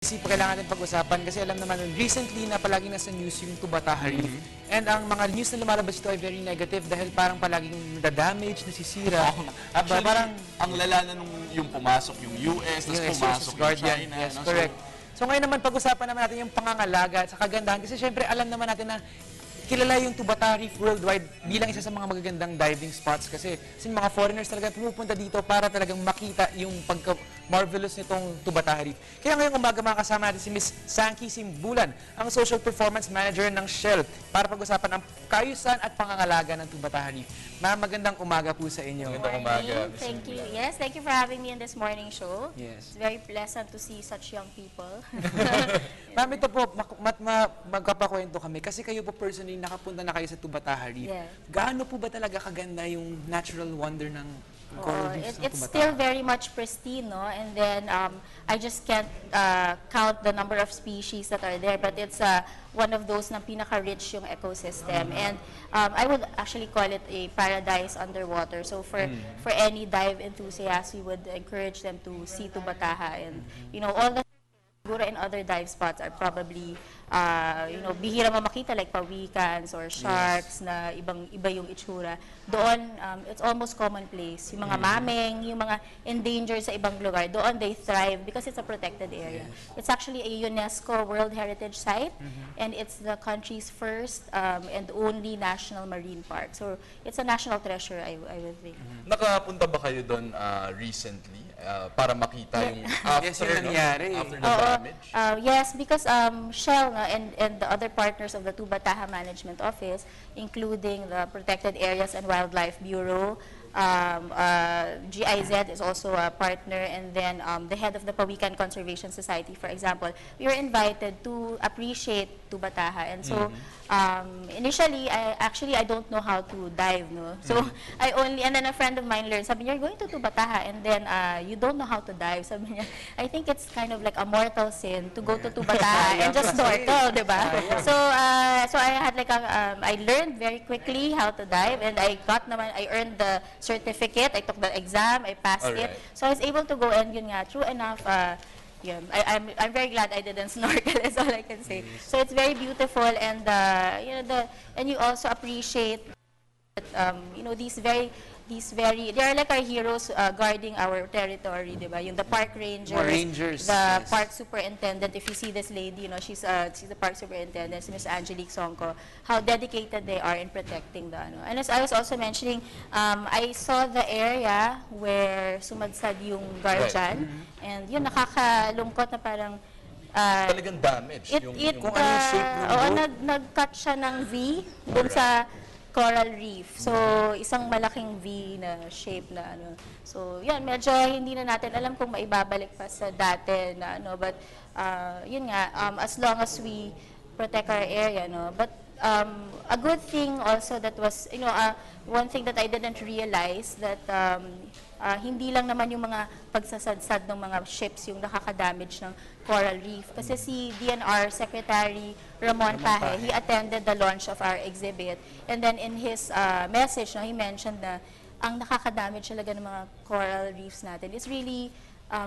Kailangan natin pag-usapan kasi alam naman recently na palaging nasa news yung Tubbathaha Reef. And ang mga news na lumalabas ito ay very negative dahil parang palaging nadadamage, nasisira. Actually, parang ang lala na nung yung pumasok yung US, tapos pumasok yung China. Yes, correct. So ngayon naman pag-usapan naman natin yung pangangalaga at sa kagandahan kasi syempre alam naman natin na kilala yung Tubbathaha Reef worldwide bilang isa sa mga magagandang diving spots kasi mga foreigners talaga pumupunta dito para talagang makita yung pagka-marvelous nitong Tubbathaha Reef. Kaya ngayong umaga makakasama natin si Miss Sanky Simbulan, ang Social Performance Manager ng Shell para pag-usapan ang kaayusan at pangangalaga ng Tubbathaha Reef. Ma'am, magandang umaga po sa inyo. Magandang umaga. Thank you. Yes, thank you for having me in this morning show. Yes. It's very pleasant to see such young people. Ma'am, ito po, magkapakwento kami kasi kayo po personally nakapunta na kayo sa Tubbathaha Reef. Yeah. Gaano po ba talaga kaganda yung natural wonder ng coral reefs ng It's Tubbathaha? still very much pristine, no? And then I just can't count the number of species that are there, but it's one of those na pinaka-rich yung ecosystem. And I would actually call it a paradise underwater. So for any dive enthusiast, we would encourage them to see Tubbathaha. And you know, all the siguro in other dive spots are probably bihira mo makita like pawikans or sharks na iba yung itsura. Doon, it's almost commonplace. Yung mga maming, yung mga endangered sa ibang lugar, doon they thrive because it's a protected area. It's actually a UNESCO World Heritage Site and it's the country's first and only national marine park. So it's a national treasure, I would think. Nakapunta ba kayo doon recently para makita yung after, after the damage? Yes, because Shell and the other partners of the Tubbathaha Management Office, including the Protected Areas and Wildlife Bureau, GIZ is also a partner, and then the head of the Pawikan Conservation Society, for example, we were invited to appreciate Tubbathaha. And so initially, I don't know how to dive, no? So and then a friend of mine learned, sabi niya, you're going to Tubbathaha and then you don't know how to dive. Sabi niya, I think it's kind of like a mortal sin to go to Tubbathaha and just snorkel, di ba? So I had like I learned very quickly how to dive, and I earned the certificate, I took the exam, I passed it. So I was able to go, and yun nga, true enough, I'm very glad I didn't snorkel, that's all I can say. So it's very beautiful, and and you also appreciate they are like our heroes guarding our territory, di ba? Yung the park rangers, the park superintendent. If you see this lady, she's the park superintendent, Miss Angelique Songko, how dedicated they are in protecting the And as I was also mentioning, I saw the area where sumadsad yung guardian, and yun, nakakalungkot na parang talagang damage. Kung ano yung shape ng boat. nag-cut siya ng V dun sa coral reef. So, isang malaking V na shape na So, yan, medyo hindi na natin alam kung maibabalik pa sa dati na but yun nga, as long as we protect our area, But a good thing also that was, one thing that I didn't realize that hindi lang naman yung mga pagsasadsad ng mga ships yung nakaka-damage ng coral reef. Kasi si DNR Secretary Ramon Pahe, he attended the launch of our exhibit. And then in his message, he mentioned na ang nakaka-damage talaga ng mga coral reefs natin is really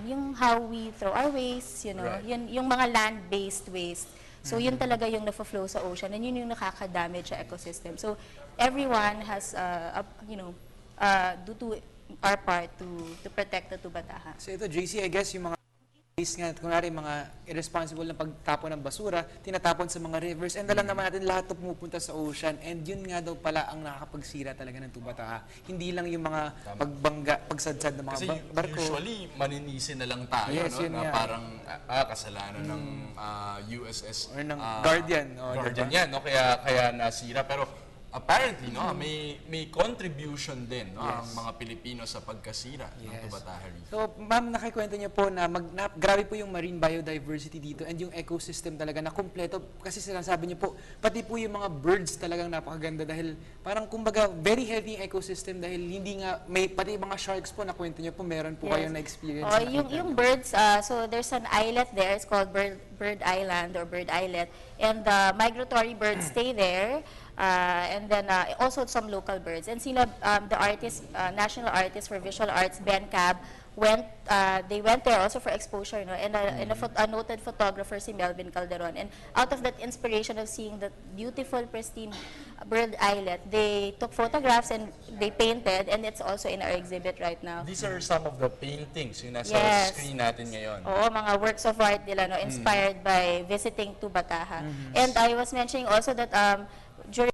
yung how we throw our waste, yung mga land-based waste. So yun talaga yung nafo-flow sa ocean, and yun yung nakaka-damage sa ecosystem. So everyone has, do to our part to protect the Tubbathaha. So ito, JC, I guess yung mga nga, kunwari mga irresponsible na pagtapon ng basura, tinatapon sa mga rivers, and alam naman natin lahat ito pumupunta sa ocean, and yun nga daw pala ang nakakapagsira talaga ng Tubbathaha. Hindi lang yung mga pagsadsad ng mga barko. Kasi usually, maninisin na lang tayo, na parang kasalanan ng USS or ng Guardian. Guardian yan, kaya nasira. Pero apparently, may contribution din ang mga Pilipino sa pagkasira ng Tubbathaha Reef. So, ma'am, nakikwento niyo po na grabe po yung marine biodiversity dito and yung ecosystem talaga na kumpleto. Kasi sinasabi niyo po, pati po yung mga birds talagang napakaganda dahil parang kumbaga very healthy yung ecosystem dahil hindi nga, pati mga sharks po, nakwento niyo po, meron po kayong na-experience. Yung birds, so there's an islet there, it's called Bird Island or Bird Islet, and the migratory birds stay there. And then also some local birds. And sila, the artist, national artist for visual arts, Ben Cab, they went there also for exposure, no? And a noted photographer, si Melvin Calderon. And out of that inspiration of seeing that beautiful, pristine bird islet, they took photographs and they painted, and it's also in our exhibit right now. These are some of the paintings yung nasa Yes. screen natin ngayon. Oo, mga works of art nila, no, inspired by visiting Tubbathaha. And I was mentioning also that during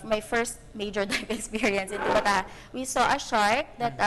my first major dive experience in Tubbathaha, we saw a shark that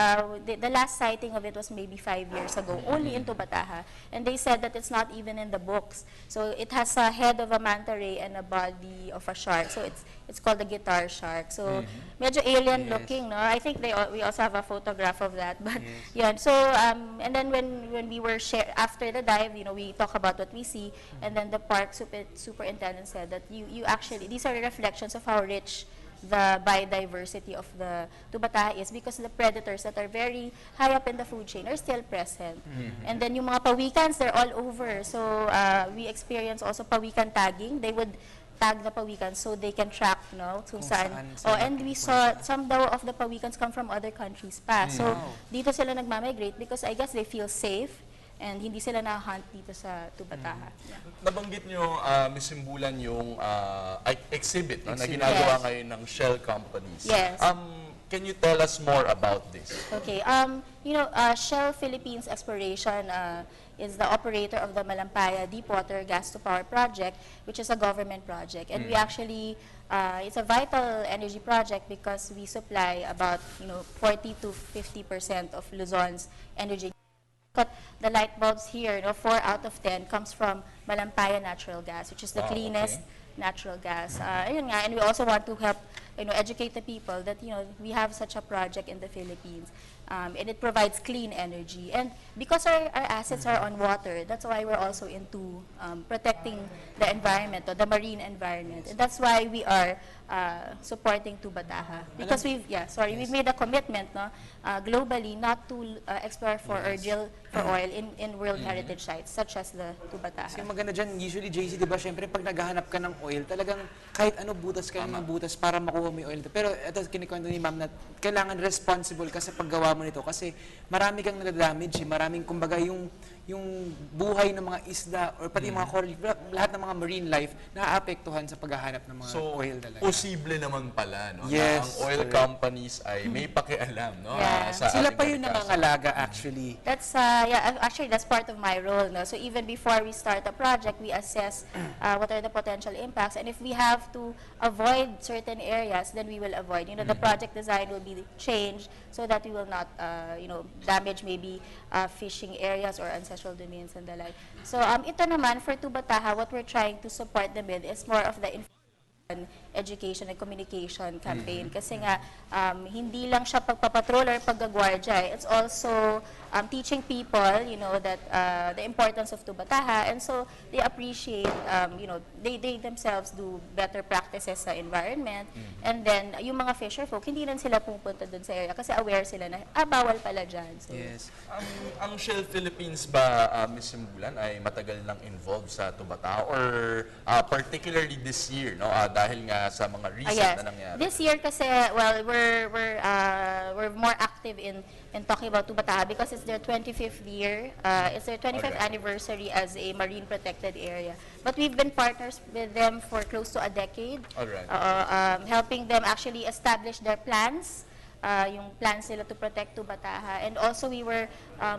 the last sighting of it was maybe 5 years ago, only in Tubbathaha. And they said that it's not even in the books. So it has a head of a manta ray and a body of a shark. So it's called the guitar shark. So medyo alien looking, no? I think we also have a photograph of that. But yeah, so and then when we were after the dive, we talk about what we see, and then the park superintendent said that you actually, these are reflections of how rich the biodiversity of the Tubbathaha is, because the predators that are very high up in the food chain are still present. And then yung mga pawikans, they're all over. So we experience also pawikan tagging. They would tag the pawikans so they can track, kung saan. And we saw some daw of the pawikans come from other countries pa. So dito sila nagmamigrate because I guess they feel safe and hindi sila na-hunt dito sa Tubbathaha. Nabanggit nyo, Ms. Simbulan, yung exhibit na ginagawa ngayon ng shell companies. Yes. Can you tell us more about this? Okay. Shell Philippines Exploration is the operator of the Malampaya Deepwater Gas to Power Project, which is a government project. And we actually, it's a vital energy project because we supply about 40 to 50% of Luzon's energy. The light bulbs here, 4 out of 10 comes from Malampaya natural gas, which is the cleanest natural gas. Ayun nga, and we also want to help educate the people that we have such a project in the Philippines. And it provides clean energy. And because our assets are on water, that's why we're also into protecting the environment, or the marine environment. And that's why we are supporting Tubbathaha. Because we've made a commitment globally not to explore for or drill for oil in World Heritage sites such as the Tubbathaha. Kasi maganda dyan, usually JC, di ba, syempre pag naghahanap ka ng oil, talagang kahit ano butas ka ng butas para makuha mo yung oil. Pero ito, kinikwento ni ma'am na kailangan responsible ka sa paggawa mo nito kasi marami kang nadadamage, maraming, kumbaga, yung buhay ng mga isda or pati mga coral reef, lahat ng mga marine life naaapektuhan sa paghahanap ng mga oil talaga. Posible naman pala, na Yes, ang oil companies ay may pakialam, Yeah. sa Sila ating pa yung kalikasan. nangangalaga actually. That's actually that's part of my role. So even before we start a project, we assess what are the potential impacts, and if we have to avoid certain areas, then we will avoid. The project design will be changed so that we will not, damage maybe fishing areas or ancestral domains and the like. So ito naman for Tubbathaha, what we're trying to support them with is more of the education and communication campaign. Kasi nga, hindi lang siya pagpapatrol or paggagwardya. It's also teaching people, that the importance of Tubbathaha. And so, they appreciate, they themselves do better practices sa environment. And then, yung mga fisher folk, hindi rin sila pupunta dun sa area kasi aware sila na, bawal pala dyan. So, Yes. Ang Shell Philippines ba, Ms. Simbulan, ay matagal nang involved sa Tubbathaha or particularly this year, dahil nga sa mga recent na nangyari? This year kasi, well, we're more active in talking about Tubbathaha because it's their 25th year. It's their 25th anniversary as a marine protected area. But we've been partners with them for close to a decade. Helping them actually establish their plans. Yung plans nila to protect Tubbathaha. And also we were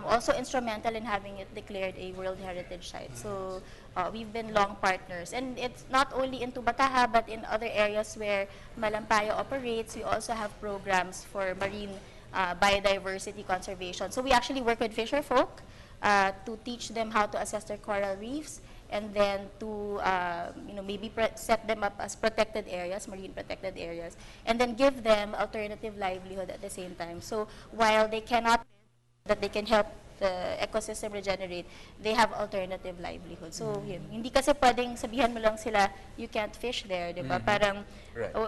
also instrumental in having it declared a World Heritage Site. So we've been long partners. And it's not only in Tubbathaha but in other areas where Malampaya operates. We also have programs for marine biodiversity conservation. So we actually work with fisher folk to teach them how to assess their coral reefs, and then to maybe set them up as protected areas, marine protected areas, and then give them alternative livelihood at the same time. So while they cannot, that they can help the ecosystem regenerate, they have alternative livelihood. So hindi kasi pwedeng sabihan mo lang sila, you can't fish there, di ba? Parang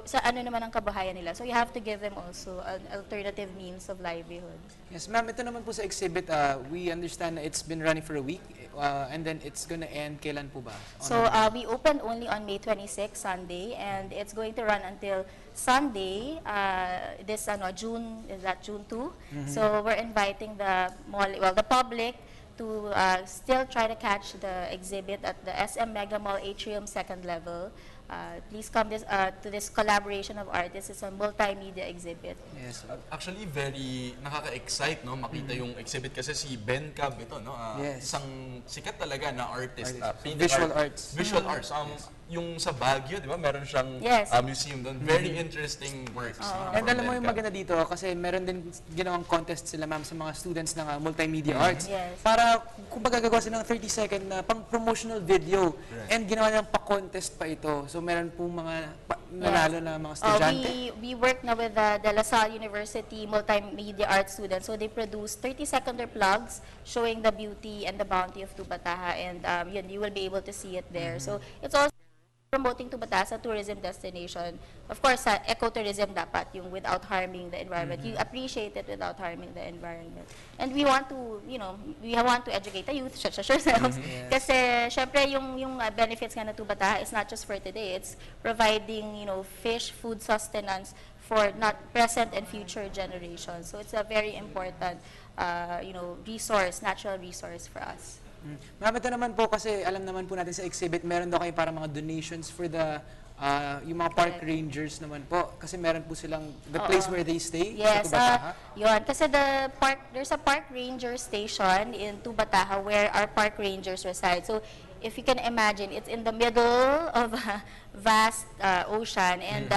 sa ano naman ang kabuhayan nila. So you have to give them also an alternative means of livelihood. Yes, ma'am, ito naman po sa exhibit, we understand na it's been running for a week. and then it's gonna end kailan po ba? So we opened only on May 26, Sunday, and it's going to run until Sunday, this June, is that June 2? So we're inviting the the public to still try to catch the exhibit at the SM Mega Mall Atrium second level. Please come to this collaboration of artists. It's a multimedia exhibit. Yes. Actually, very nakaka-excite, no? Makita yung exhibit kasi si Ben Cab ito, no? Yes. Isang sikat talaga na artist. painting Visual arts. Visual arts. Yung sa Baguio, di ba? Meron siyang Yes. museum doon. Very interesting works. no, And from alam mo Ben yung Cab. maganda dito kasi meron din ginawang contest sila ma'am sa mga students ng multimedia arts. Yes. Para kung gagawa sila ng 30-second na pang-promotional video and ginawa nilang pa-contest pa ito. So meron pong mga nanalo na mga estudyante. We work na with the De La Salle University Multimedia Arts students. So they produce 30-second plugs showing the beauty and the bounty of Tubbathaha, and you will be able to see it there. So it's also promoting Tubbathaha as a tourism destination. Of course, ecotourism dapat, yung without harming the environment. You appreciate it without harming the environment. And we want to, we want to educate the youth, such as yourselves. Kasi, syempre, yung benefits nga ng Tubbathaha is not just for today. It's providing, fish, food sustenance for not present and future generations. So it's a very important, resource, natural resource for us. Ma'am, ito naman po kasi alam naman po natin sa exhibit, meron daw kayo para mga donations for the yung mga park rangers naman po. Kasi meron po silang the place where they stay sa Yes, Tubbathaha. yun. Kasi there's a park ranger station in Tubbathaha where our park rangers reside. So, if you can imagine, it's in the middle of a vast ocean. And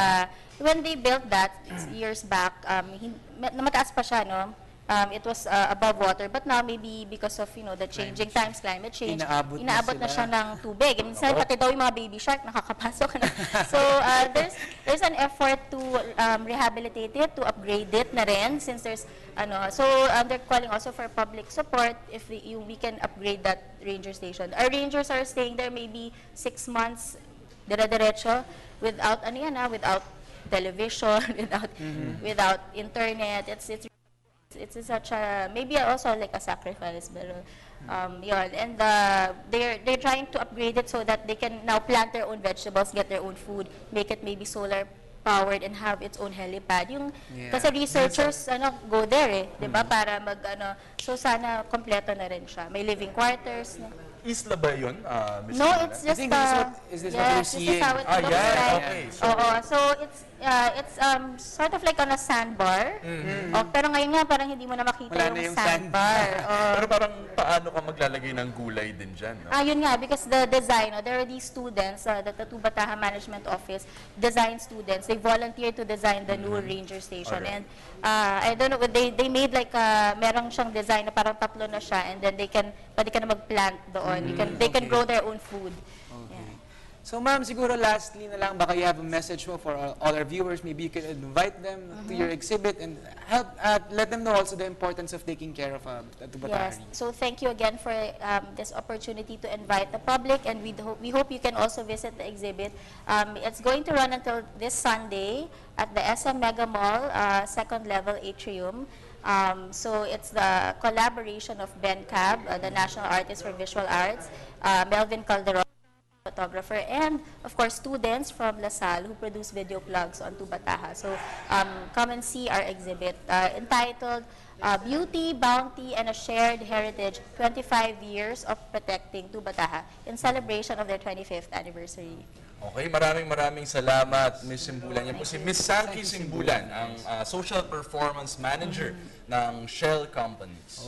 when they built that years back, mataas pa siya, no? It was above water, but now maybe because of the changing times, climate change, inaabot na siya ng tubig. And minsan pati daw yung mga baby shark nakakapasok na. So there's an effort to rehabilitate it, to upgrade it na rin, since there's so they're calling also for public support if we can upgrade that ranger station. Our rangers are staying there maybe 6 months dire-diretso without without television, without internet. It's such a, maybe also like a sacrifice, but yun. And they're trying to upgrade it so that they can now plant their own vegetables, get their own food, make it maybe solar powered, and have its own helipad. Kasi researchers go there, 'di ba, para so sana kompleto na rin siya. May living quarters. Isla ba yun, Ms. No, Mila? it's just I think this is what you're this is seeing. how it looks like. Okay. So it's sort of like on a sandbar. Pero ngayon nga parang hindi mo na makita Wala na yung yung sandbar. Pero parang paano ka maglalagay ng gulay din dyan, no? Yun nga, because the design, there are these students, the Tubbathaha Management Office, design students, they volunteer to design the new ranger station. Alright. And I don't know, they made like, merong siyang design na parang tatlo na siya, and then pwede ka na mag-plant doon. They can grow their own food. Yeah. So ma'am, siguro lastly na lang, baka you have a message mo for all our viewers. Maybe you can invite them to your exhibit and help let them know also the importance of taking care of Tubbathaha Yes. Reef. So thank you again for this opportunity to invite the public, and we hope you can also visit the exhibit. It's going to run until this Sunday at the SM Mega Mall, second level atrium. So it's the collaboration of Ben Cab, the National Artist for Visual Arts, Melvin Calderon, photographer, and of course students from La Salle who produce video plugs on Tubbathaha. So come and see our exhibit entitled Beauty, Bounty, and a Shared Heritage, 25 Years of Protecting Tubbathaha in celebration of their 25th anniversary. Okay, maraming salamat, Ms. Simbulan. Yan po si Ms. Sanky Simbulan, ang Social Performance Manager ng Shell Companies.